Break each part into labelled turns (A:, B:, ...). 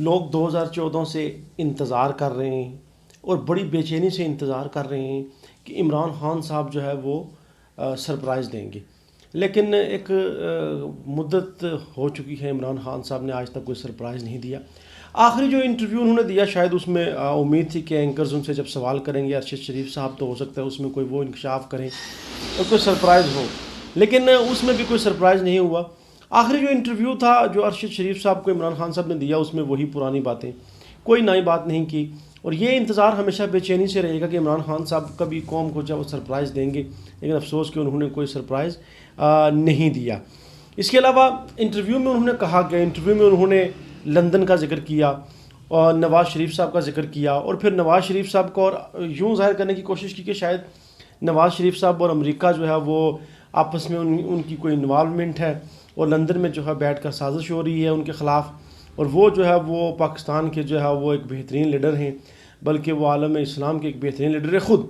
A: لوگ 2014 سے انتظار کر رہے ہیں اور بڑی بے چینی سے انتظار کر رہے ہیں کہ عمران خان صاحب جو ہے وہ سرپرائز دیں گے، لیکن ایک مدت ہو چکی ہے، عمران خان صاحب نے آج تک کوئی سرپرائز نہیں دیا۔ آخری جو انٹرویو انہوں نے دیا شاید اس میں امید تھی کہ اینکرز ان سے جب سوال کریں گے ارشد شریف صاحب تو ہو سکتا ہے اس میں کوئی وہ انکشاف کریں اور کوئی سرپرائز ہو، لیکن اس میں بھی کوئی سرپرائز نہیں ہوا۔ آخری جو انٹرویو تھا جو ارشد شریف صاحب کو عمران خان صاحب نے دیا اس میں وہی پرانی باتیں، کوئی نئی بات نہیں کی، اور یہ انتظار ہمیشہ بے چینی سے رہے گا کہ عمران خان صاحب کبھی قوم کو جب وہ سرپرائز دیں گے، لیکن افسوس کہ انہوں نے کوئی سرپرائز نہیں دیا۔ اس کے علاوہ انٹرویو میں انہوں نے کہا کہ انٹرویو میں انہوں نے لندن کا ذکر کیا اور نواز شریف صاحب کا ذکر کیا، اور پھر نواز شریف صاحب کو اور یوں ظاہر کرنے کی کوشش کی کہ شاید نواز شریف صاحب اور امریکہ جو ہے وہ آپس میں ان کی کوئی انوالومنٹ ہے اور لندن میں جو ہے بیٹھ کر سازش ہو رہی ہے ان کے خلاف، اور وہ جو ہے وہ پاکستان کے جو ہے وہ ایک بہترین لیڈر ہیں، بلکہ وہ عالم اسلام کے ایک بہترین لیڈر ہے۔ خود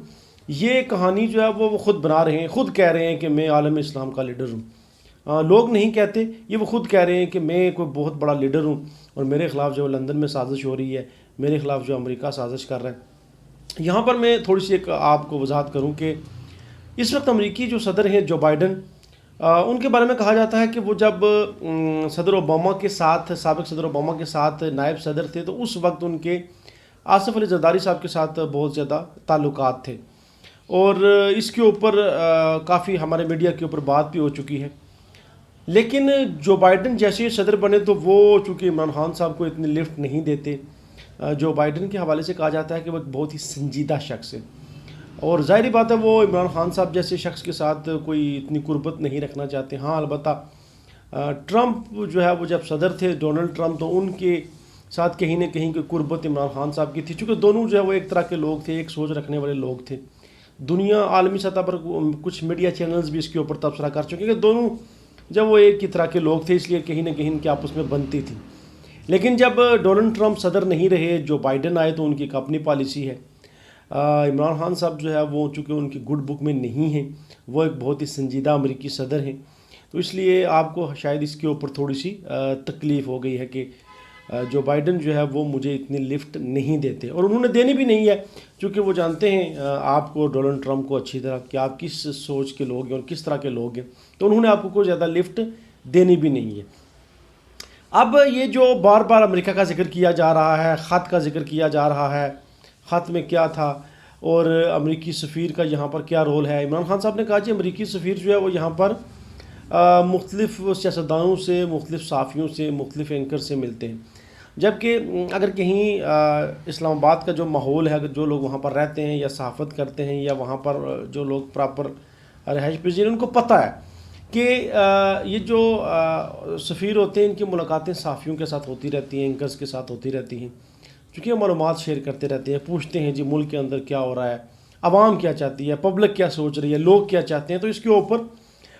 A: یہ کہانی جو ہے وہ خود بنا رہے ہیں، خود کہہ رہے ہیں کہ میں عالم اسلام کا لیڈر ہوں، لوگ نہیں کہتے، یہ وہ خود کہہ رہے ہیں کہ میں کوئی بہت بڑا لیڈر ہوں اور میرے خلاف جو لندن میں سازش ہو رہی ہے، میرے خلاف جو امریکہ سازش کر رہا ہے۔ یہاں پر میں تھوڑی سی ایک آپ کو وضاحت کروں کہ اس وقت امریکی جو صدر ہیں جو بائیڈن، ان کے بارے میں کہا جاتا ہے کہ وہ جب صدر اوباما کے ساتھ، سابق صدر اوباما کے ساتھ نائب صدر تھے تو اس وقت ان کے آصف علی زرداری صاحب کے ساتھ بہت زیادہ تعلقات تھے، اور اس کے اوپر کافی ہمارے میڈیا کے اوپر بات بھی ہو چکی ہے۔ لیکن جو بائیڈن جیسے صدر بنے تو وہ چونکہ عمران خان صاحب کو اتنی لفٹ نہیں دیتے۔ جو بائیڈن کے حوالے سے کہا جاتا ہے کہ وہ ایک بہت ہی سنجیدہ شخص ہے، اور ظاہری بات ہے وہ عمران خان صاحب جیسے شخص کے ساتھ کوئی اتنی قربت نہیں رکھنا چاہتے۔ ہاں البتہ ٹرمپ جو ہے وہ جب صدر تھے، ڈونلڈ ٹرمپ، تو ان کے ساتھ کہیں نہ کہیں کوئی قربت عمران خان صاحب کی تھی، چونکہ دونوں جو ہے وہ ایک طرح کے لوگ تھے، ایک سوچ رکھنے والے لوگ تھے۔ دنیا عالمی سطح پر کچھ میڈیا چینلز بھی اس کے اوپر تبصرہ کر چکے کہ دونوں جب وہ ایک ہی طرح کے لوگ تھے، اس لیے کہیں نہ کہیں ان کے آپس میں بنتی تھی۔ لیکن جب ڈونلڈ ٹرمپ صدر نہیں رہے، جو بائیڈن آئے، تو ان کی ایک اپنی پالیسی ہے۔ عمران خان صاحب جو ہے وہ چونکہ ان کی گڈ بک میں نہیں ہیں، وہ ایک بہت ہی سنجیدہ امریکی صدر ہیں، تو اس لیے آپ کو شاید اس کے اوپر تھوڑی سی تکلیف ہو گئی ہے کہ جو بائیڈن جو ہے وہ مجھے اتنی لفٹ نہیں دیتے، اور انہوں نے دینی بھی نہیں ہے، چونکہ وہ جانتے ہیں آپ کو، ڈونلڈ ٹرمپ کو اچھی طرح کہ آپ کس سوچ کے لوگ ہیں اور کس طرح کے لوگ ہیں، تو انہوں نے آپ کو کوئی زیادہ لفٹ دینی بھی نہیں ہے۔ اب یہ جو بار بار امریکہ کا ذکر کیا جا رہا ہے، خط کا ذکر کیا جا رہا ہے، خط میں کیا تھا اور امریکی سفیر کا یہاں پر کیا رول ہے، عمران خان صاحب نے کہا کہ امریکی سفیر جو ہے وہ یہاں پر مختلف سیاستدانوں سے، مختلف صحافیوں سے، مختلف اینکر سے ملتے ہیں، جبکہ اگر کہیں اسلام آباد کا جو ماحول ہے، اگر جو لوگ وہاں پر رہتے ہیں یا صحافت کرتے ہیں یا وہاں پر جو لوگ پراپر رہائش پذیر ہیں، ان کو پتہ ہے کہ یہ جو سفیر ہوتے ہیں ان کی ملاقاتیں صحافیوں کے ساتھ ہوتی رہتی ہیں، اینکرز کے ساتھ ہوتی رہتی ہیں، چونکہ وہ معلومات شیئر کرتے رہتے ہیں، پوچھتے ہیں جی ملک کے اندر کیا ہو رہا ہے، عوام کیا چاہتی ہے، پبلک کیا سوچ رہی ہے، لوگ کیا چاہتے ہیں، تو اس کے اوپر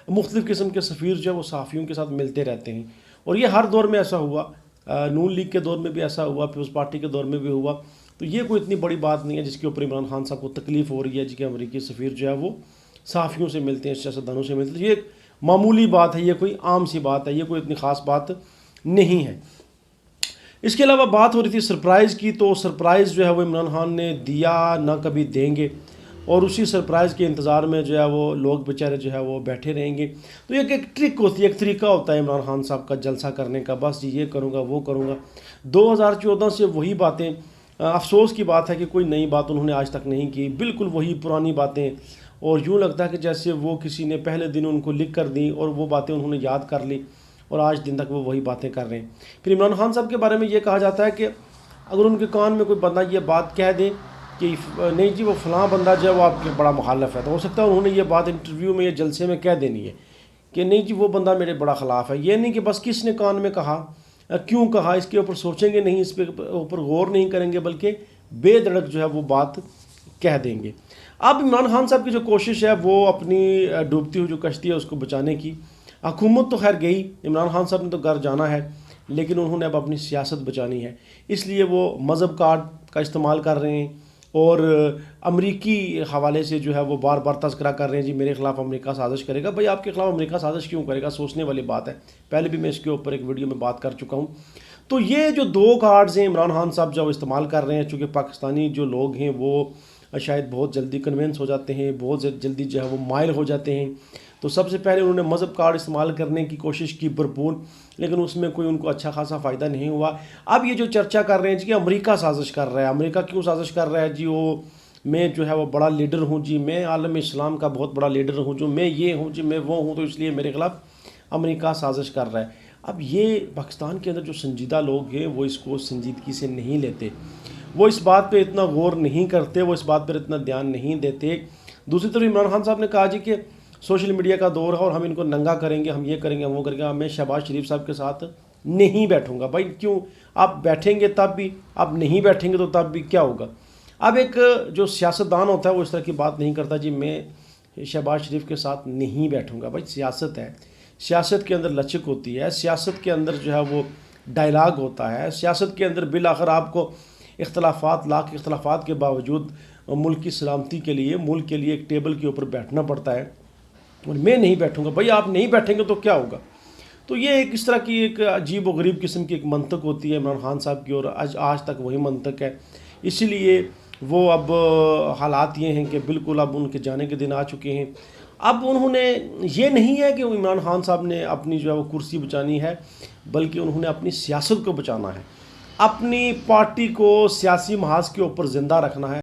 A: مختلف قسم کے سفیر جو ہے وہ صحافیوں کے ساتھ ملتے رہتے ہیں، اور یہ ہر دور میں ایسا ہوا، نون لیگ کے دور میں بھی ایسا ہوا، پیپلز پارٹی کے دور میں بھی ہوا، تو یہ کوئی اتنی بڑی بات نہیں ہے جس کے اوپر عمران خان صاحب کو تکلیف ہو رہی ہے، جی کہ امریکی سفیر جو ہے وہ صحافیوں سے ملتے ہیں، سیاستدانوں سے ملتے ہیں، یہ ایک معمولی بات ہے، یہ کوئی عام سی بات ہے، یہ کوئی اتنی خاص بات نہیں ہے۔ اس کے علاوہ بات ہو رہی تھی سرپرائز کی، تو سرپرائز جو ہے وہ عمران خان نے دیا نہ کبھی دیں گے، اور اسی سرپرائز کے انتظار میں جو ہے وہ لوگ بیچارے جو ہے وہ بیٹھے رہیں گے۔ تو ایک ٹرک ہوتی ہے، ایک طریقہ ہوتا ہے عمران خان صاحب کا جلسہ کرنے کا، بس یہ کروں گا وہ کروں گا۔ 2014 سے وہی باتیں، افسوس کی بات ہے کہ کوئی نئی بات انہوں نے آج تک نہیں کی، بالکل وہی پرانی باتیں، اور یوں لگتا ہے کہ جیسے وہ کسی نے پہلے دن ان کو لکھ کر دیں اور وہ باتیں انہوں نے یاد کر لی اور آج دن تک وہ وہی باتیں کر رہے ہیں۔ پھر عمران خان صاحب کے بارے میں یہ کہا جاتا ہے کہ اگر ان کے کان میں کوئی بندہ یہ بات کہہ دے کہ نہیں جی وہ فلاں بندہ جو ہے وہ آپ کے بڑا مخالف ہے، تو ہو سکتا ہے انہوں نے یہ بات انٹرویو میں یا جلسے میں کہہ دینی ہے کہ نہیں جی وہ بندہ میرے بڑا خلاف ہے، یہ نہیں کہ بس کس نے کان میں کہا، کیوں کہا، اس کے اوپر سوچیں گے نہیں، اس پہ اوپر غور نہیں کریں گے، بلکہ بے دھڑک جو ہے وہ بات کہہ دیں گے۔ اب عمران خان صاحب کی جو کوشش ہے وہ اپنی ڈوبتی ہوئی جو کشتی ہے اس کو بچانے کی، حکومت تو خیر گئی، عمران خان صاحب نے تو گھر جانا ہے، لیکن انہوں نے اب اپنی سیاست بچانی ہے، اس لیے وہ مذہب کارڈ کا استعمال کر رہے ہیں، اور امریکی حوالے سے جو ہے وہ بار بار تذکرہ کر رہے ہیں جی میرے خلاف امریکہ سازش کرے گا۔ بھائی آپ کے خلاف امریکہ سازش کیوں کرے گا؟ سوچنے والی بات ہے، پہلے بھی میں اس کے اوپر ایک ویڈیو میں بات کر چکا ہوں۔ تو یہ جو دو کارڈز ہیں عمران خان صاحب جو استعمال کر رہے ہیں، چونکہ پاکستانی جو لوگ ہیں وہ شاید بہت جلدی کنونس ہو جاتے ہیں، بہت جلدی جو ہے وہ مائل ہو جاتے ہیں، تو سب سے پہلے انہوں نے مذہب کارڈ استعمال کرنے کی کوشش کی بھرپور، لیکن اس میں کوئی ان کو اچھا خاصا فائدہ نہیں ہوا۔ اب یہ جو چرچا کر رہے ہیں جی کہ امریکہ سازش کر رہا ہے، امریکہ کیوں سازش کر رہا ہے جی، وہ میں جو ہے وہ بڑا لیڈر ہوں جی، میں عالم اسلام کا بہت بڑا لیڈر ہوں جو، میں یہ ہوں جی، میں وہ ہوں، تو اس لیے میرے خلاف امریکہ سازش کر رہا ہے۔ اب یہ پاکستان کے اندر جو سنجیدہ لوگ ہیں وہ اس کو سنجیدگی سے نہیں لیتے، وہ اس بات پہ اتنا غور نہیں کرتے، وہ اس بات پر اتنا دھیان نہیں دیتے۔ دوسری طرف عمران خان صاحب نے کہا جی کہ سوشل میڈیا کا دور ہے اور ہم ان کو ننگا کریں گے، ہم یہ کریں گے، ہم وہ کریں گے، میں شہباز شریف صاحب کے ساتھ نہیں بیٹھوں گا۔ بھائی کیوں؟ آپ بیٹھیں گے تب بھی، آپ نہیں بیٹھیں گے تو تب بھی کیا ہوگا؟ اب ایک جو سیاستدان ہوتا ہے وہ اس طرح کی بات نہیں کرتا جی میں شہباز شریف کے ساتھ نہیں بیٹھوں گا۔ بھائی سیاست ہے، سیاست کے اندر لچک ہوتی ہے، سیاست کے اندر جو ہے وہ ڈائلاگ ہوتا ہے، سیاست کے اندر بالآخر آپ کو اختلافات، لاکھ اختلافات کے باوجود ملک کی سلامتی کے لیے، ملک کے لیے ایک ٹیبل کے اوپر بیٹھنا پڑتا ہے، اور میں نہیں بیٹھوں گا۔ بھائی آپ نہیں بیٹھیں گے تو کیا ہوگا؟ تو یہ ایک اس طرح کی ایک عجیب و غریب قسم کی ایک منطق ہوتی ہے عمران خان صاحب کی، اور آج تک وہی منطق ہے۔ اسی لیے وہ اب حالات یہ ہیں کہ بالکل اب ان کے جانے کے دن آ چکے ہیں۔ اب انہوں نے یہ نہیں ہے کہ عمران خان صاحب نے اپنی جو ہے وہ کرسی بچانی ہے، بلکہ انہوں نے اپنی سیاست کو بچانا ہے، اپنی پارٹی کو سیاسی محاذ کے اوپر زندہ رکھنا ہے۔